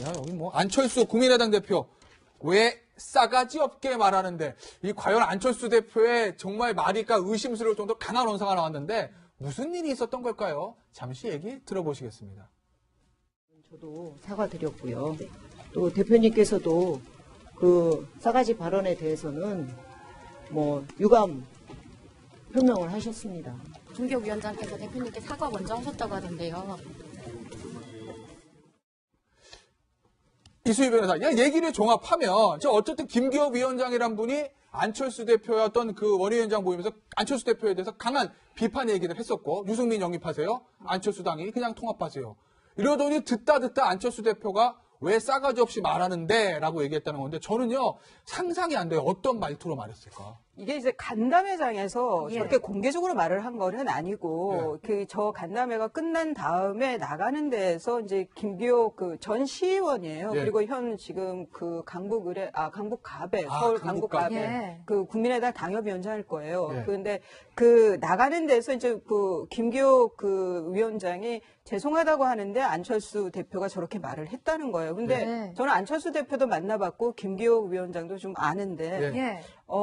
잠깐만요. 여기 뭐 안철수 국민의당 대표 왜 싸가지 없게 말하는데 이 과연 안철수 대표의 정말 말이가 의심스러울 정도로 강한 언사가 나왔는데 무슨 일이 있었던 걸까요? 잠시 얘기 들어보시겠습니다. 저도 사과드렸고요. 또 대표님께서도 그 싸가지 발언에 대해서는 뭐 유감 표명을 하셨습니다. 김기호 위원장께서 대표님께 사과 먼저 하셨다고 하던데요. 이수희 변호사, 얘기를 종합하면 어쨌든 김기호 위원장이란 분이 안철수 대표였던 그 원외위원장 모임에서 안철수 대표에 대해서 강한 비판 얘기를 했었고 유승민 영입하세요. 안철수 당이 그냥 통합하세요. 이러더니 듣다 안철수 대표가 왜 싸가지 없이 말하는데 라고 얘기했다는 건데 저는요 상상이 안 돼요. 어떤 말투로 말했을까? 이게 이제 간담회장에서 예. 저렇게 공개적으로 말을 한 거는 아니고 저 간담회가 끝난 다음에 나가는 데에서 이제 김기호 그 전 시의원이에요. 예. 그리고 현 지금 그 강북갑에 서울 강북갑. 강북갑에 예. 그 국민의당 당협위원장일 거예요. 예. 그런데 그 나가는 데서 이제 그 김기호 그 위원장이 죄송하다고 하는데 안철수 대표가 저렇게 말을 했다는 거예요. 근데 네. 저는 안철수 대표도 만나봤고 김기호 위원장도 좀 아는데 예.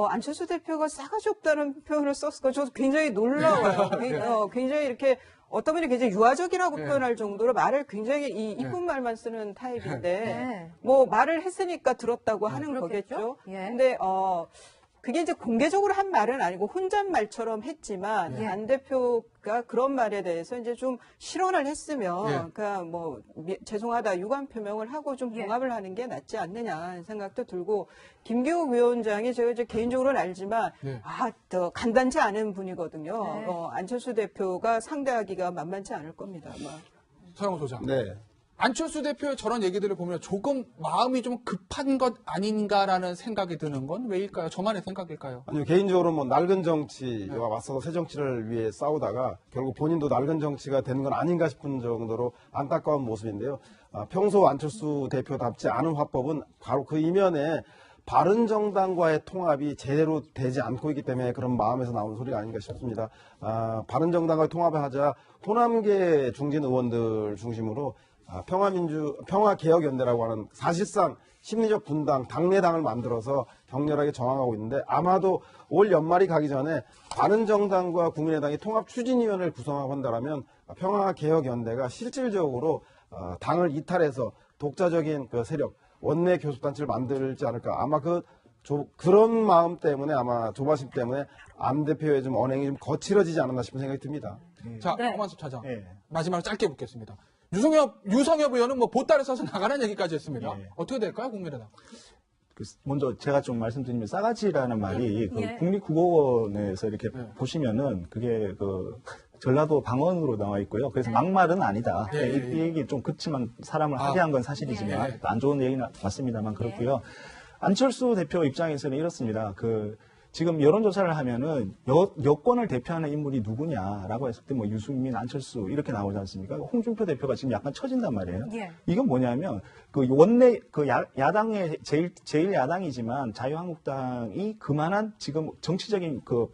안철수 대표가 싸가지 없다는 표현을 썼을 거 저도 굉장히 놀라워요. 굉장히 이렇게 어떤 분이 굉장히 유아적이라고 표현할 정도로 말을 굉장히 이쁜 말만 쓰는 타입인데 네. 뭐 말을 했으니까 들었다고 하는 그렇겠죠? 거겠죠. 예. 근데 그게 이제 공개적으로 한 말은 아니고 혼잣말처럼 했지만 예. 안 대표가 그런 말에 대해서 이제 좀 실언을 했으면 예. 그러니까 뭐 죄송하다 유감 표명을 하고 좀 예. 봉합을 하는 게 낫지 않느냐 하는 생각도 들고 김기호 위원장이 제가 이제 개인적으로는 알지만 네. 더 간단치 않은 분이거든요. 네. 안철수 대표가 상대하기가 만만치 않을 겁니다. 아마. 서영호 소장. 네. 안철수 대표의 저런 얘기들을 보면 조금 마음이 좀 급한 것 아닌가라는 생각이 드는 건 왜일까요? 저만의 생각일까요? 아니요, 개인적으로 뭐 낡은 정치와 맞서서 새 정치를 위해 싸우다가 결국 본인도 낡은 정치가 되는 건 아닌가 싶은 정도로 안타까운 모습인데요. 평소 안철수 대표답지 않은 화법은 바로 그 이면에 바른정당과의 통합이 제대로 되지 않고 있기 때문에 그런 마음에서 나오는 소리가 아닌가 싶습니다. 바른정당과의 통합을 하자 호남계 중진 의원들 중심으로 평화개혁연대라고 하는 사실상 심리적 분당, 당내당을 만들어서 격렬하게 저항하고 있는데 아마도 올 연말이 가기 전에 바른정당과 국민의당이 통합추진위원회를 구성하고 한다면 평화개혁연대가 실질적으로 당을 이탈해서 독자적인 그 세력, 원내 교섭단체를 만들지 않을까. 아마 그런 마음 때문에 아마 조바심 때문에 안 대표의 좀 언행이 좀 거칠어지지 않았나 싶은 생각이 듭니다. 자, 네. 허만수 차장. 예. 마지막으로 짧게 묻겠습니다. 유성엽 의원은 뭐 보따리 싸서 나가는 얘기까지 했습니다. 예. 어떻게 될까요, 국민의당? 먼저 제가 좀 말씀드리면 싸가지라는 말이 예. 국립국어원에서 이렇게 보시면은 그게 전라도 방언으로 나와 있고요. 그래서 막말은 아니다. 예, 예, 이 얘기 좀 그치만 사람을 하게 한 건 사실이지만 예. 안 좋은 얘기는 맞습니다만 그렇고요. 안철수 대표 입장에서는 이렇습니다. 지금 여론조사를 하면은 여권을 대표하는 인물이 누구냐라고 했을 때 뭐 유승민, 안철수 이렇게 나오지 않습니까? 홍준표 대표가 지금 약간 처진단 말이에요. 예. 이건 뭐냐면 원내 야당의 제일 야당이지만 자유한국당이 그만한 지금 정치적인 그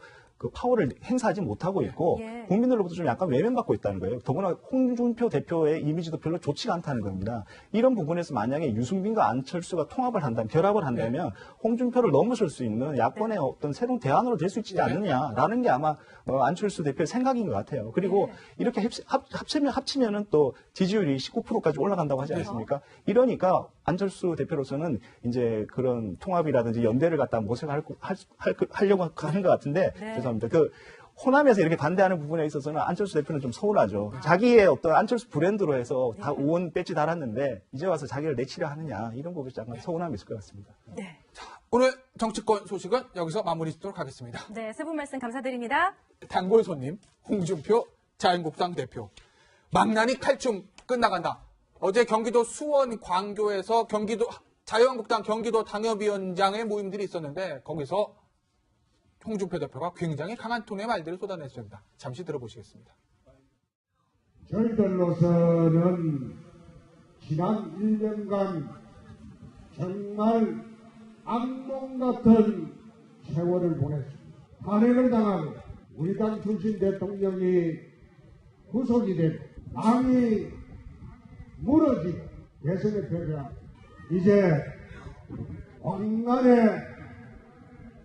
파워를 행사하지 못하고 있고 예. 국민들로부터 좀 약간 외면받고 있다는 거예요. 더구나 홍준표 대표의 이미지도 별로 좋지가 않다는 겁니다. 이런 부분에서 만약에 유승민과 안철수가 결합을 한다면 홍준표를 넘어설 수 있는 야권의 어떤 새로운 대안으로 될 수 있지 않느냐라는 게 아마 안철수 대표의 생각인 것 같아요. 그리고 이렇게 합치면은 또 지지율이 19%까지 올라간다고 하지 않습니까? 이러니까 안철수 대표로서는 이제 그런 통합이라든지 연대를 갖다 모색하려고 하는 것 같은데 죄송합니다. 호남에서 이렇게 반대하는 부분에 있어서는 안철수 대표는 좀 서운하죠. 자기의 어떤 안철수 브랜드로 해서 다 의원 배지 달았는데 이제 와서 자기를 내치려 하느냐 이런 부분이 약간 서운함이 있을 것 같습니다. 네. 오늘 정치권 소식은 여기서 마무리 짓도록 하겠습니다. 네, 세 분 말씀 감사드립니다. 단골 손님 홍준표 자유한국당 대표. 망나니 칼춤 끝나간다. 어제 경기도 수원 광교에서 자유한국당 경기도 당협위원장의 모임들이 있었는데 거기서 홍준표 대표가 굉장히 강한 톤의 말들을 쏟아냈습니다. 잠시 들어보시겠습니다. 저희들로서는 지난 1년간 정말 악몽 같은 세월을 보냈습니다. 탄핵을 당하고 우리 당 출신 대통령이 구속이 되고 당이 무너지고 대선에 표자 이제 왕간의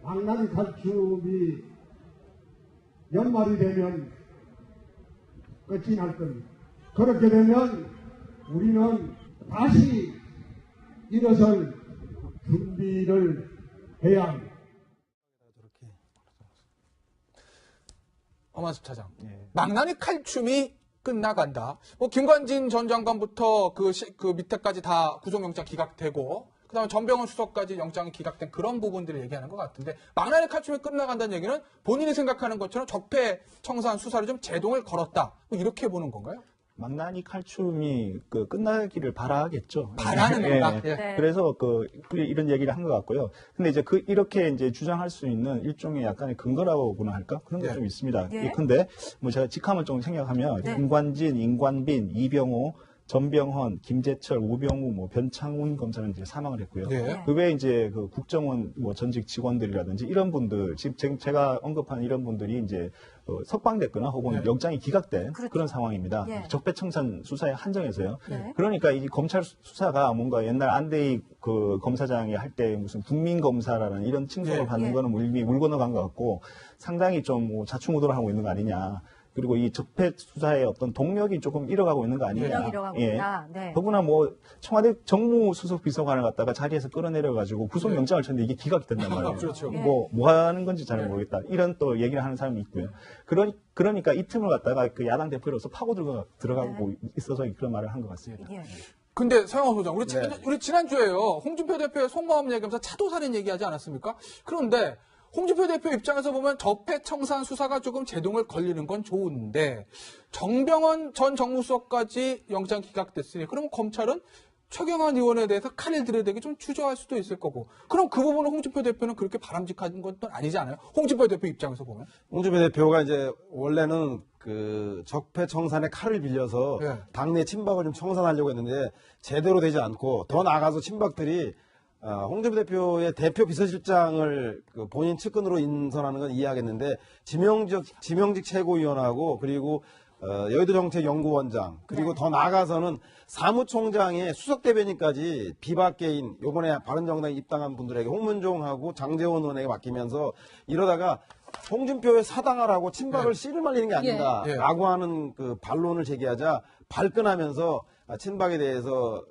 망나니 칼춤이 연말이 되면 끝이 날 겁니다. 그렇게 되면 우리는 다시 일어설 준비를 해야 합니다. 엄한섭 차장. 예. 망나니 칼춤이 끝나간다. 뭐 김관진 전 장관부터 그 밑에까지 다 구속영장 기각되고 그다음에 전병헌 수석까지 영장이 기각된 그런 부분들을 얘기하는 것 같은데 망나니 칼춤이 끝나간다는 얘기는 본인이 생각하는 것처럼 적폐청산 수사를 좀 제동을 걸었다. 뭐 이렇게 보는 건가요? 망나니 칼춤이 끝나기를 바라겠죠. 바라는 건가? 예. 네. 그래서 이런 얘기를 한 것 같고요. 근데 이제 이렇게 이제 주장할 수 있는 일종의 약간의 근거라고나 할까? 그런 게 예. 좀 있습니다. 예. 근데 뭐 제가 직함을 좀 생각하면 네. 김관진, 임관빈, 이병호, 전병헌, 김재철, 우병우, 뭐 변창훈 검사는 이제 사망을 했고요. 네. 그 외에 이제 국정원 뭐 전직 직원들이라든지 이런 분들, 지금 제가 언급한 이런 분들이 이제 석방됐거나 혹은 네. 영장이 기각된 그렇죠. 그런 상황입니다. 예. 적폐청산 수사에 한정해서요. 네. 그러니까 이 검찰 수사가 뭔가 옛날 안대희 검사장이 할 때 무슨 국민검사라는 이런 칭송을 예. 받는 예. 거는 뭐 이미 물 건너간 것 같고 상당히 좀 뭐 자충우돌을 하고 있는 거 아니냐. 그리고 이 적폐 수사의 어떤 동력이 조금 잃어가고 있는 거 아니냐. 동력이 잃어가고 예. 있다. 네. 더구나 뭐 청와대 정무수석 비서관을 갖다가 자리에서 끌어내려가지고 구속영장을 쳤는데 이게 기각이 된단 말이에요. 그렇죠. 뭐 하는 건지 잘 모르겠다. 이런 또 얘기를 하는 사람이 있고요. 그러니까 이 틈을 갖다가 그 야당 대표로서 파고 들어가고 있어서 그런 말을 한 것 같습니다. 예. 근데 서영호 소장, 네. 우리 지난주에요. 홍준표 대표의 속마음 얘기하면서 차도살인 얘기하지 않았습니까? 그런데 홍준표 대표 입장에서 보면 적폐청산 수사가 조금 제동을 걸리는 건 좋은데 정병헌 전 정무수석까지 영장 기각됐으니 그러면 검찰은 최경환 의원에 대해서 칼을 들여대기 좀 주저할 수도 있을 거고 그럼 그 부분은 홍준표 대표는 그렇게 바람직한 건 또 아니지 않아요? 홍준표 대표 입장에서 보면. 홍준표 대표가 이제 원래는 그 적폐청산의 칼을 빌려서 예. 당내 친박을 좀 청산하려고 했는데 제대로 되지 않고 더 나아가서 친박들이 홍준표 대표의 대표 비서실장을 본인 측근으로 인선하는 건 이해하겠는데 지명직 최고위원하고 그리고 여의도 정책연구원장 그리고 더 나아가서는 사무총장의 수석대변인까지 비박계인 요번에 바른정당에 입당한 분들에게 홍문종하고 장제원 의원에게 맡기면서 이러다가 홍준표의 사당을 하고 친박을 씨를 말리는 게 아닌가라고 하는 그 반론을 제기하자 발끈하면서 친박에 대해서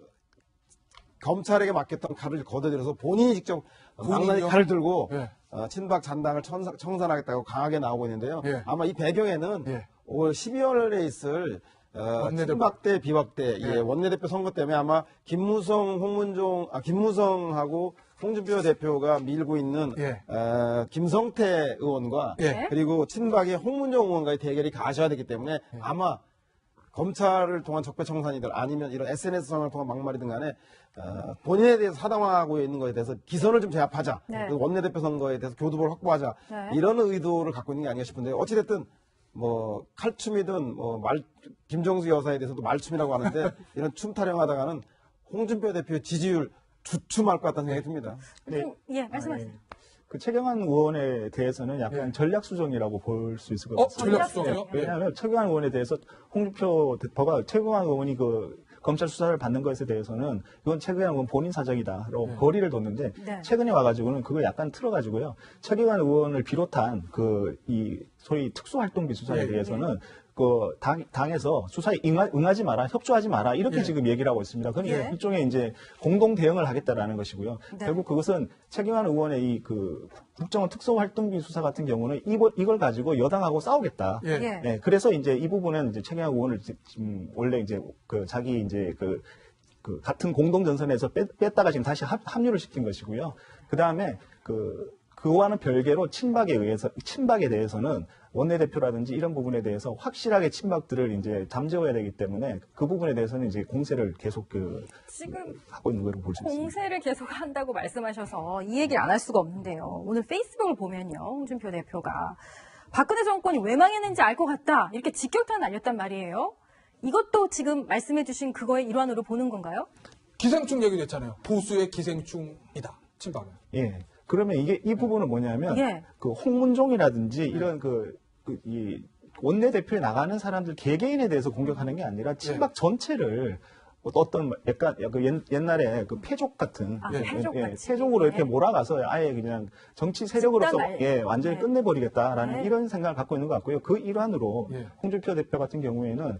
검찰에게 맡겼던 칼을 걷어들여서 본인이 직접 망나니 칼을 들고 예. 친박 잔당을 청산하겠다고 강하게 나오고 있는데요. 예. 아마 이 배경에는 예. 올 12월에 있을 원내대표. 친박 대 비박 대 원내대표 선거 때문에 아마 김무성하고 홍준표 대표가 밀고 있는 예. 김성태 의원과 예. 그리고 친박의 홍문종 의원과의 대결이 가셔야 되기 때문에 아마 검찰을 통한 적폐청산이든 아니면 이런 SNS상을 통한 막말이든 간에 본인에 대해서 사당화하고 있는 것에 대해서 기선을 좀 제압하자. 네. 그리고 원내대표 선거에 대해서 교두보를 확보하자. 네. 이런 의도를 갖고 있는 게 아닌가 싶은데 어찌됐든 뭐 칼춤이든 뭐 김정수 여사에 대해서도 말춤이라고 하는데 이런 춤 타령하다가는 홍준표 대표의 지지율 주춤할 것 같다는 생각이 듭니다. 예, 말씀하세요. 그 최경환 의원에 대해서는 약간 예. 전략 수정이라고 볼 수 있을 것 같습니다. 전략 수정이요? 예. 왜냐하면 최경환 의원에 대해서 홍준표 대표가 최경환 의원이 검찰 수사를 받는 것에 대해서는 이건 최경환 의원 본인 사정이다라고 거리를 뒀는데 네. 최근에 와가지고는 그걸 약간 틀어가지고요. 최경환 의원을 비롯한 이 소위 특수활동비 수사에 예. 대해서는 당에서 수사에 응하지 마라, 협조하지 마라, 이렇게 지금 얘기를 하고 있습니다. 그러니까 예. 일종의 이제 공동 대응을 하겠다라는 것이고요. 네. 결국 그것은 최경환 의원의 국정원 특수활동비 수사 같은 경우는 이걸 가지고 여당하고 싸우겠다. 예. 예. 네, 그래서 이제 이 부분은 이제 최경환 의원을 지금 원래 이제 자기 이제 같은 공동 전선에서 뺐다가 지금 다시 합류를 시킨 것이고요. 그 다음에 그와는 별개로 친박에 대해서는 원내대표라든지 이런 부분에 대해서 확실하게 친박들을 이제 잠재워야 되기 때문에 그 부분에 대해서는 이제 공세를 계속 지금 하고 있는 걸로 볼 수 있습니다. 공세를 계속 한다고 말씀하셔서 이 얘기를 안 할 수가 없는데요. 오늘 페이스북을 보면요. 홍준표 대표가 박근혜 정권이 왜 망했는지 알 것 같다. 이렇게 직격탄 날렸단 말이에요. 이것도 지금 말씀해 주신 그거의 일환으로 보는 건가요? 기생충 얘기도 했잖아요. 보수의 기생충이다. 친박은. 예. 그러면 이 부분은 뭐냐면 예. 홍문종이라든지 이런 이 원내대표에 나가는 사람들 개개인에 대해서 공격하는 게 아니라 친박 전체를 어떤 약간 옛날에 그 패족 같은 아, 패족같이. 패족으로 이렇게 네. 몰아가서 아예 그냥 정치 세력으로서 집단 완전히 네. 끝내버리겠다라는 네. 이런 생각을 갖고 있는 것 같고요. 그 일환으로 예. 홍준표 대표 같은 경우에는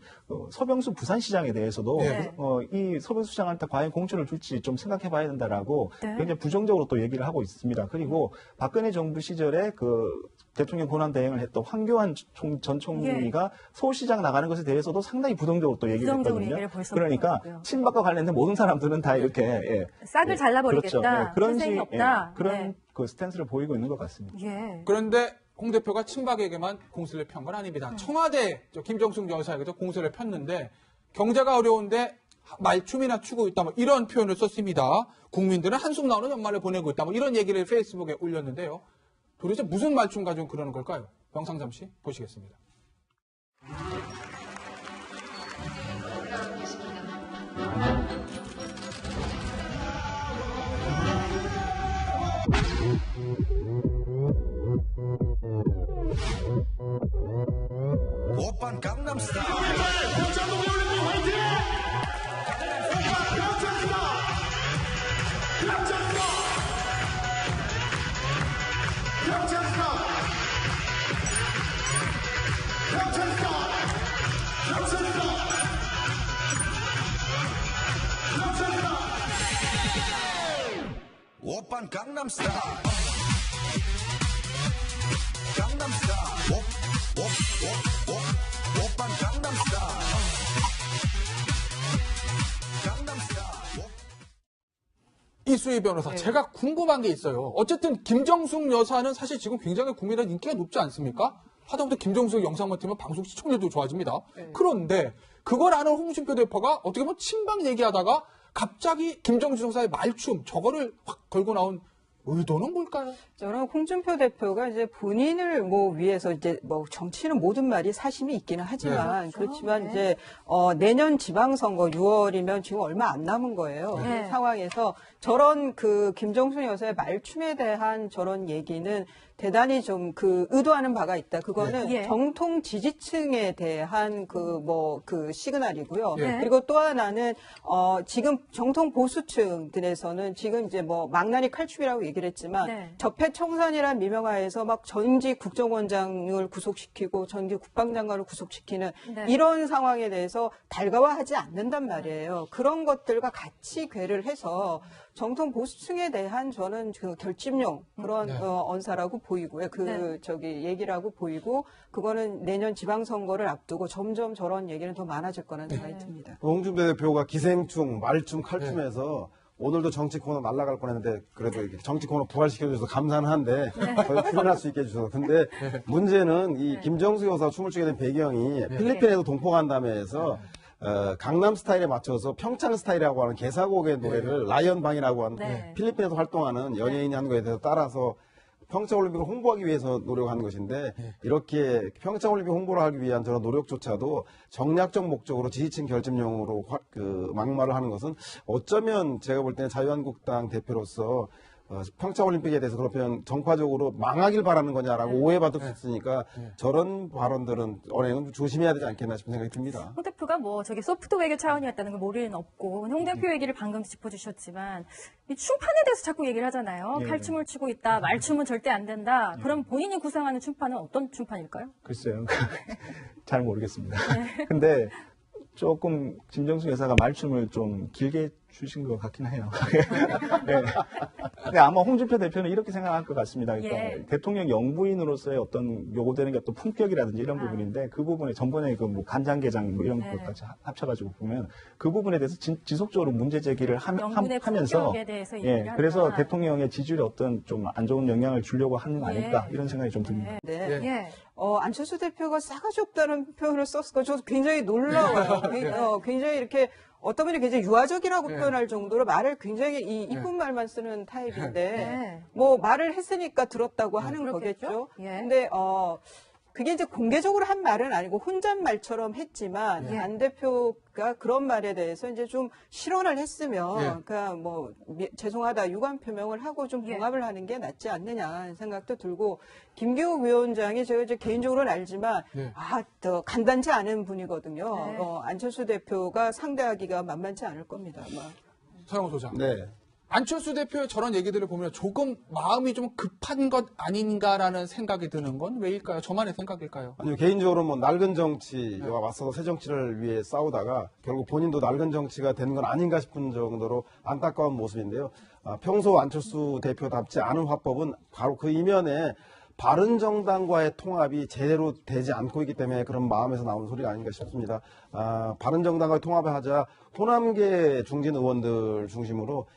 서병수 부산시장에 대해서도 네. 이 서병수 시장한테 과연 공천을 줄지 좀 생각해봐야 된다라고 네. 굉장히 부정적으로 또 얘기를 하고 있습니다. 그리고 박근혜 정부 시절에 그 대통령 권한 대행을 했던 황교안 전 총리가 서울시장 나가는 것에 대해서도 상당히 부정적으로 또 얘기를 부정적으로 했거든요. 얘기를 벌써 그러니까 했고요. 친박과 관련된 모든 사람들은 다 이렇게 싹을 잘라버리겠다. 그렇죠. 그런 희생이 없다. 그런 네. 그 스탠스를 보이고 있는 것 같습니다. 예. 그런데 홍 대표가 친박에게만 공세를 편 건 아닙니다. 청와대 김정숙 여사에게도 공세를 폈는데 경제가 어려운데 말춤이나 추고 있다 뭐 이런 표현을 썼습니다. 국민들은 한숨 나오는 연말을 보내고 있다 뭐 이런 얘기를 페이스북에 올렸는데요. 도대체 무슨 말춤 가지고 그러는 걸까요? 영상 잠시 보시겠습니다. 오빤 강남스타일 오빤 강남스타일 강남스타일 오빤 강남스타일 강남스타일 이수희 변호사, 제가 궁금한 게 있어요. 어쨌든 김정숙 여사는 사실 지금 굉장히 국민의 인기가 높지 않습니까? 하다못해 김정숙 영상만 틀면 방송 시청률도 좋아집니다. 그런데 그걸 아는 홍준표 대표가 어떻게 보면 친박 얘기하다가 갑자기 김정숙 여사의 말춤 저거를 확 걸고 나온 의도는 뭘까요? 저는 홍준표 대표가 이제 본인을 위해서 이제 정치는 모든 말이 사심이 있기는 하지만 그렇지만 이제 내년 지방선거 6월이면 지금 얼마 안 남은 거예요. 네. 그 상황에서 저런 그 김정숙 여사의 말춤에 대한 저런 얘기는 대단히 좀 의도하는 바가 있다. 그거는 예. 정통 지지층에 대한 그 시그널이고요. 예. 그리고 또 하나는 지금 정통 보수층들에서는 지금 이제 망나니 칼춤이라고 얘기를 했지만 네. 적폐 청산이라는 미명하에서 막 전직 국정원장을 구속시키고 전직 국방장관을 구속시키는 네. 이런 상황에 대해서 달가워하지 않는단 말이에요. 그런 것들과 같이 궤를 해서 정통 보수층에 대한 저는 그 결집용 그런 언사라고 보이고요. 얘기라고 보이고 그거는 내년 지방선거를 앞두고 점점 저런 얘기는 더 많아질 거라는 생각이 듭니다. 홍준표 대표가 기생충, 말춤, 칼춤에서 오늘도 정치 코너 날아갈 뻔했는데 그래도 이렇게 정치 코너 부활시켜줘서 감사는 한데 저희 출연할 수 있게 해주셔서 근데 문제는 이 김정숙 여사 춤을 추게 된 배경이 필리핀에서 동포간담회에서 강남 스타일에 맞춰서 평창 스타일이라고 하는 개사곡의 노래를 라이언방이라고 하는 필리핀에서 활동하는 연예인이 한 거에 대해서 따라서 평창올림픽을 홍보하기 위해서 노력한 것인데 이렇게 평창올림픽 홍보를 하기 위한 저런 노력조차도 정략적 목적으로 지지층 결집용으로 막말을 하는 것은 어쩌면 제가 볼 때는 자유한국당 대표로서 평창올림픽에 대해서 그렇게 정파적으로 망하길 바라는 거냐라고 오해받을 수 있으니까 저런 발언들은 언행은 조심해야 되지 않겠나 싶은 생각이 듭니다. 홍 대표가 저게 소프트 외교 차원이었다는 걸 모를 리는 없고 홍 대표 얘기를 방금 짚어주셨지만 이 춤판에 대해서 자꾸 얘기를 하잖아요. 칼춤을 추고 있다, 말춤은 절대 안 된다. 그럼 본인이 구상하는 춤판은 어떤 춤판일까요? 글쎄요. 잘 모르겠습니다. 근데 조금 김정숙 여사가 말춤을 좀 길게 주신 것 같긴 해요. 네. 근데 아마 홍준표 대표는 이렇게 생각할 것 같습니다. 그러니까 대통령 영부인으로서의 어떤 요구되는 게 어떤 품격이라든지 이런 부분인데 그 부분에 전번에 간장게장 이런 것까지 합쳐가지고 보면 그 부분에 대해서 지속적으로 문제 제기를 영군의 하면서 품격에 대해서 얘기를 그래서 한다. 대통령의 지지율에 어떤 좀 안 좋은 영향을 주려고 하는 거 아닐까 이런 생각이 좀 듭니다. 네. 예. 안철수 대표가 싸가지 없다는 표현을 썼을까? 저도 굉장히 놀라워요. 굉장히 이렇게 어떤 분이 굉장히 유아적이라고 표현할 정도로 말을 굉장히 이쁜 말만 쓰는 타입인데 말을 했으니까 들었다고 하는 그렇겠죠? 거겠죠. 예. 근데 그게 이제 공개적으로 한 말은 아니고 혼잣말처럼 했지만 예. 안 대표가 그런 말에 대해서 이제 좀 실언을 했으면 예. 그러니까 뭐 죄송하다 유감 표명을 하고 좀 예. 봉합을 하는 게 낫지 않느냐 하는 생각도 들고 김기욱 위원장이 제가 이제 개인적으로는 알지만 예. 더 간단치 않은 분이거든요. 네. 안철수 대표가 상대하기가 만만치 않을 겁니다. 아마. 서영호 소장. 네. 안철수 대표의 저런 얘기들을 보면 조금 마음이 좀 급한 것 아닌가라는 생각이 드는 건 왜일까요? 저만의 생각일까요? 아니요, 개인적으로 뭐 낡은 정치와 맞서서 새 정치를 위해 싸우다가 결국 본인도 낡은 정치가 되는 건 아닌가 싶은 정도로 안타까운 모습인데요. 평소 안철수 대표답지 않은 화법은 바로 그 이면에 바른정당과의 통합이 제대로 되지 않고 있기 때문에 그런 마음에서 나오는 소리가 아닌가 싶습니다. 바른정당과의 통합을 하자 호남계 중진 의원들 중심으로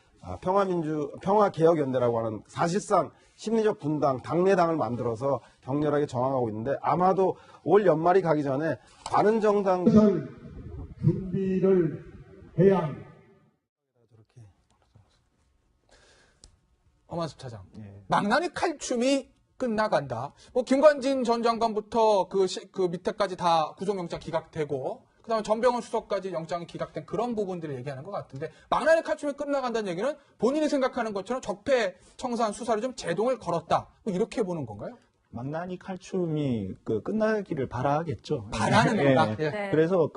평화개혁연대라고 하는 사실상 심리적 분당, 당내당을 만들어서 격렬하게 저항하고 있는데 아마도 올 연말이 가기 전에 바른정당 것을 준비를 해야 합니다. 엄한섭 차장. 예. 망나니 칼춤이 끝나간다. 뭐 김관진 전 장관부터 그 밑에까지 다 구속영장 기각되고 그다음에 전병헌 수석까지 영장이 기각된 그런 부분들을 얘기하는 것 같은데 망나니 칼춤이 끝나간다는 얘기는 본인이 생각하는 것처럼 적폐청산 수사를 좀 제동을 걸었다. 뭐 이렇게 보는 건가요? 망나니 칼춤이 끝나기를 바라겠죠. 바라는 건가? 예. 예. 네. 그래서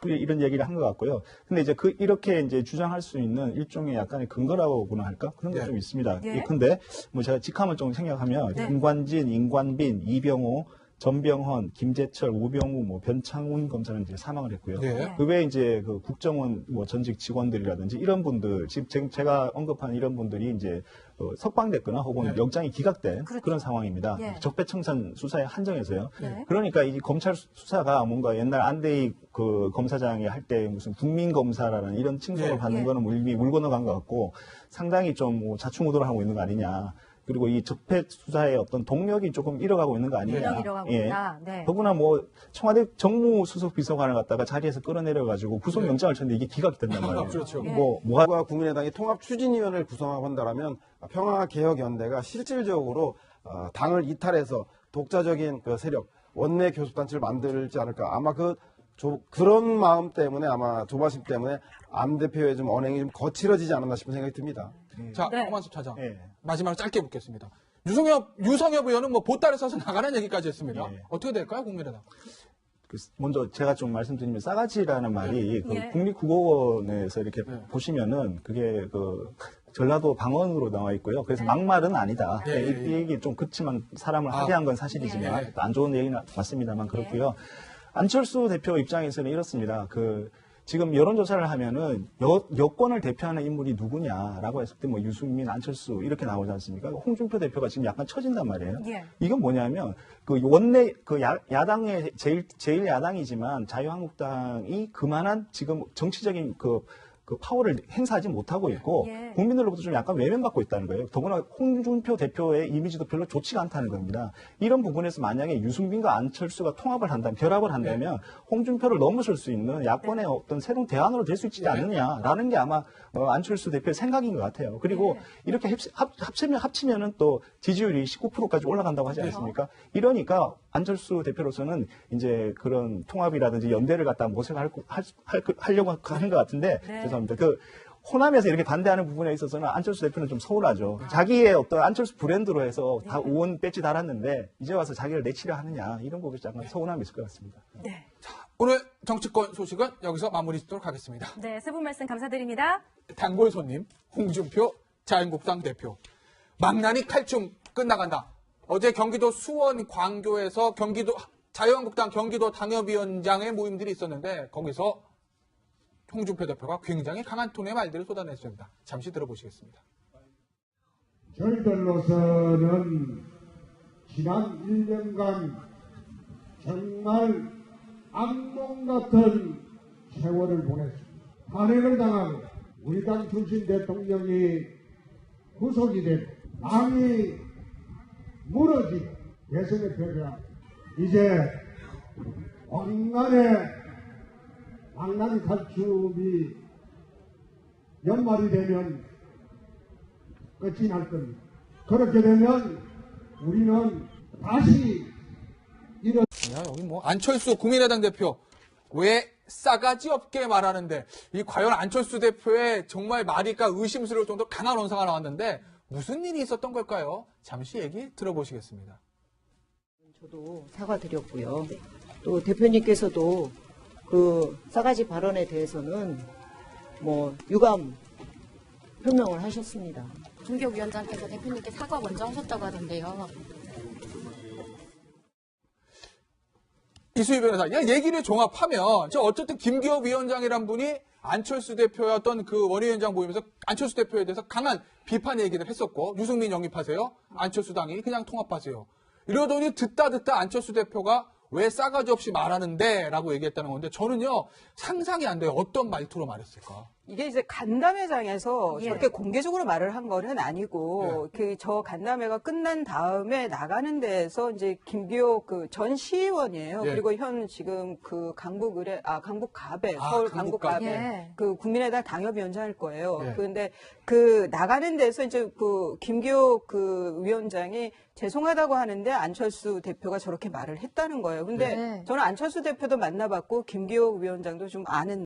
이런 얘기를 한 것 같고요. 근데 이제 이렇게 이제 주장할 수 있는 일종의 약간의 근거라고나 할까? 그런 게 예. 좀 있습니다. 예. 근데 뭐 제가 직함을 좀 생각하면 네. 김관진, 임관빈, 이병호, 전병헌, 김재철, 우병우, 변창훈 검사는 이제 사망을 했고요. 네. 그 외에 이제 국정원 전직 직원들이라든지 이런 분들, 지금 제가 언급한 이런 분들이 이제 석방됐거나 혹은 네. 영장이 기각된 그렇죠. 그런 상황입니다. 예. 적폐청산 수사에 한정해서요. 네. 그러니까 이 검찰 수사가 뭔가 옛날 안대희 검사장이 할 때 무슨 국민검사라는 이런 칭송을 예. 받는 예. 거는 이미 물 건너간 것 같고 상당히 좀 자충우돌을 하고 있는 거 아니냐. 그리고 이 적폐 수사의 어떤 동력이 조금 잃어가고 있는 거 아니냐. 동력이 잃어가고 있다. 네. 더구나 청와대 정무수석 비서관을 갖다가 자리에서 끌어내려가지고 구속영장을 쳤는데 이게 기각이 된단 말이에요. 그렇죠. 예. 과 국민의당이 통합추진위원회를 구성하고 한다면 평화개혁연대가 실질적으로 당을 이탈해서 독자적인 세력, 원내 교섭단체를 만들지 않을까. 아마 그런 마음 때문에 아마 조바심 때문에 안 대표의 좀 언행이 좀 거칠어지지 않았나 싶은 생각이 듭니다. 자, 네. 엄한섭 차장. 예. 마지막으로 짧게 묻겠습니다. 유성엽 의원은 뭐 보따리 싸서 나가는 얘기까지 했습니다. 예. 어떻게 될까요, 국민의당? 먼저 제가 좀 말씀드리면 싸가지라는 말이 예. 국립국어원에서 이렇게 예. 보시면은 그게 전라도 방언으로 나와 있고요. 그래서 막말은 아니다. 예, 예, 이 얘기 좀 그치만 사람을 아. 하게 한 건 사실이지만 예. 안 좋은 얘기는 맞습니다만 그렇고요. 안철수 대표 입장에서는 이렇습니다. 지금 여론조사를 하면은 여권을 대표하는 인물이 누구냐라고 했을 때 유승민, 안철수 이렇게 나오지 않습니까? 홍준표 대표가 지금 약간 처진단 말이에요. 예. 이건 뭐냐면 원내 야당의 제일 야당이지만 자유한국당이 그만한 지금 정치적인 파워를 행사하지 못하고 있고 예. 국민들로부터 좀 약간 외면받고 있다는 거예요. 더구나 홍준표 대표의 이미지도 별로 좋지가 않다는 겁니다. 이런 부분에서 만약에 유승민과 안철수가 통합을 한다면, 결합을 한다면 홍준표를 넘어설 수 있는 야권의 어떤 새로운 대안으로 될 수 있지 않느냐라는 게 아마 안철수 대표의 생각인 것 같아요. 그리고 이렇게 합치면은 또 지지율이 19%까지 올라간다고 하지 않습니까? 이러니까 안철수 대표로서는 이제 그런 통합이라든지 연대를 갖다 모색하려고 하는 것 같은데 네. 죄송합니다. 호남에서 이렇게 반대하는 부분에 있어서는 안철수 대표는 좀 서운하죠. 자기의 어떤 안철수 브랜드로 해서 다 의원 배지 달았는데 이제 와서 자기를 내치려 하느냐 이런 부분이 약간 서운함이 있을 것 같습니다. 네. 오늘 정치권 소식은 여기서 마무리 짓도록 하겠습니다. 네, 세 분 말씀 감사드립니다. 단골 손님 홍준표 자유한국당 대표. 망나니 칼춤 끝나간다. 어제 경기도 수원 광교에서 자유한국당 경기도 당협위원장의 모임들이 있었는데 거기서 홍준표 대표가 굉장히 강한 톤의 말들을 쏟아냈습니다. 잠시 들어보시겠습니다. 저희들로서는 지난 1년간 정말 악몽 같은 세월을 보냈습니다. 탄핵을 당하고 우리 당 출신 대통령이 구속이 되고 당이 무너지고 대선에 패배하고 이제 왕만의 망나니 칼춤이 연말이 되면 끝이 날 겁니다. 그렇게 되면 우리는 다시 여기 뭐 안철수 국민의당 대표 왜 싸가지 없게 말하는데 이 과연 안철수 대표의 정말 말이가 의심스러울 정도로 강한 언사가 나왔는데 무슨 일이 있었던 걸까요? 잠시 얘기 들어보시겠습니다. 저도 사과드렸고요. 또 대표님께서도 그 싸가지 발언에 대해서는 뭐 유감 표명을 하셨습니다. 김기호 위원장께서 대표님께 사과 먼저 하셨다고 하던데요. 이수희 변호사, 그냥 얘기를 종합하면 어쨌든 김기호 위원장이란 분이 안철수 대표였던 그 원외위원장 모임에서 안철수 대표에 대해서 강한 비판 얘기를 했었고 유승민 영입하세요. 안철수 당이 그냥 통합하세요. 이러더니 듣다 안철수 대표가 왜 싸가지 없이 말하는데 라고 얘기했다는 건데 저는요 상상이 안 돼요. 어떤 말투로 말했을까? 이게 이제 간담회장에서 예. 저렇게 공개적으로 말을 한 거는 아니고 저 간담회가 끝난 다음에 나가는 데에서 이제 김기호 그 전 시의원이에요. 예. 그리고 현 지금 그 강북갑에 서울 강북갑. 강북갑에 예. 그 국민의당 당협위원장일 거예요. 예. 그런데 그 나가는 데서 이제 그 김기호 그 위원장이 죄송하다고 하는데 안철수 대표가 저렇게 말을 했다는 거예요. 근데 네. 저는 안철수 대표도 만나봤고 김기호 위원장도 좀 아는